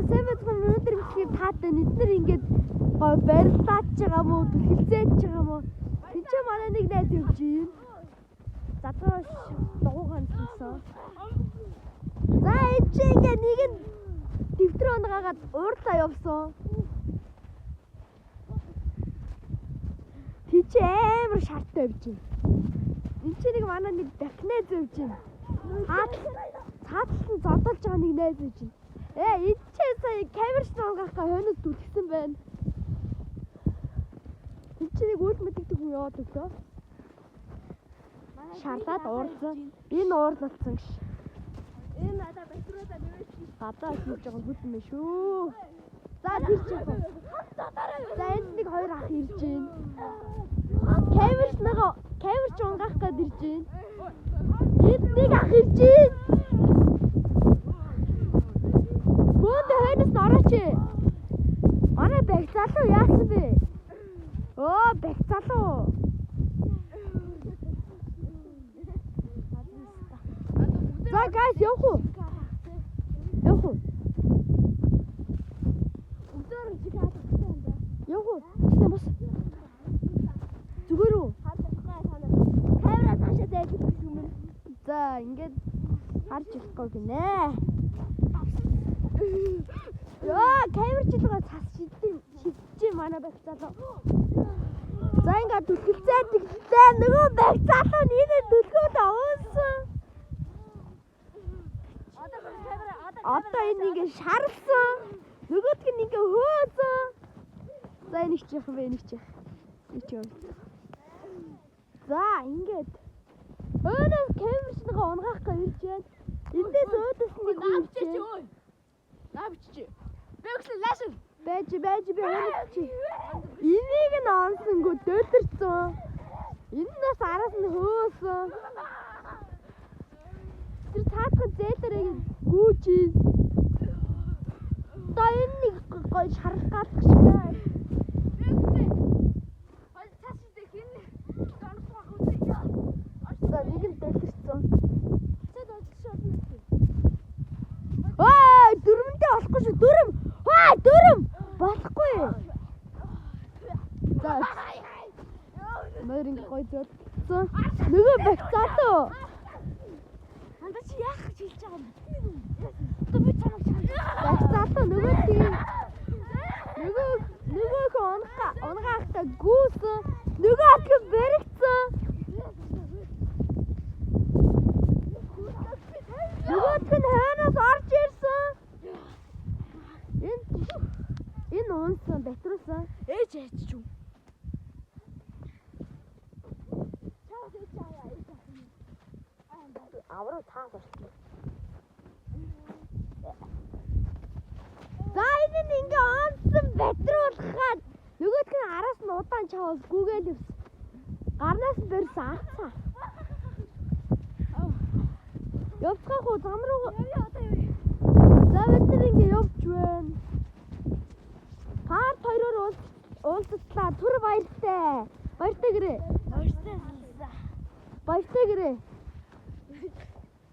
Сэвэдгэн өнөөдөр ихийг таатай эдгээр ингээд гой барилдаад байгаа мó бэлгэлзээж байгаа мó. Энд ч манай нэг найз явж юм. Задгаш дугуйхан хийсэн. За энэ чи ингээд нэг нь дэвтэр онгаагаад уурлаа явсан. Тий чи амар шарттай явж байна. Энд чи нэг манай нэг дахнаа зовж байна. Цаатлан зодолж байгаа нэг найз байж байна. Энд чи сая камерч нуугаахаа хойноос түлхсэн байна. Энд чи нэг үйл мэддэг хүн яваад өглөө. Шаардаад уурсан. Энэ уурлалцсан гэж. Энэ надад бэтрүүдээ нэмэж гадаа хийж байгаа хөдөлмөр мэ шүү. За тэр чи. За энд нэг хоёр ах ирж байна. Камерч унгаах гээд ирж байна. Энд нэг ах ирж байна. Бөөд хойноос орооч. Манай бэг залуу яасан бэ? Оо бэг залуу. За guys явах уу? Явах уу? Өдөр чигээр явах уу? Бас. Зүгээр үү? Камера таашаа зайж юм. За ингээд харж ирэхгүй гинэ. Яа, камерчлага цас шидэж манай байх залуу. За ингээд түлхэлцээ тэглээ нөгөө байх залуу нийлээ төлгөөд авсан. Одоо энэ ингээ шарлсан. Нөгөөдг нь ингээ хөөсөн. За энэ их чих вэ, нэг чих. Ич юм. За ингээд өөнөө камерчлага унгаах гэж ирж байна. Эндээс өөдөөс нэг хүн ирж. Наавчи. Бэкс лашин. Байж би хөөч. Энийг нь онсонгоо дөөлөрцөн. Энээс араас нь хөөсөн. Тэр цаадхан зээлэрээ гүүж. Одоо энэ нэг гой шарах гаалах шиг байна. За нэг нь дөөлөрцөн. Дөрмөнтэй болохгүй шүү. Дөрм. Болохгүй. За. Мөр ингэ гой зодсон. Нөгөө бах залуу. Хандаа чи яах гэж хэлж байгаа юм бэ? Одоо би чамайг бах залуу нөгөө тийм. Нөгөөх унгаахтаа гүүсэн. Нөгөө атг бэрэгцэн. Нөгөөдг нь хойноос орж ирсэн. Энэ унсан бэтрусан. Ээж ч юм. Авруу цаас болчих. За энэ ингээ онцсон бэтрүүлхаад нөгөөдг нь араас нь удаан чавал гүгээл өвс. Гарнаас нь бэрсэн ахцаа. Явцгаах уу зам руу. За бид ингээ явж байна. Парт хоёроор уулзлаа. Түр баяртай. Баяртай гэрээ. Баяртай гэрээ.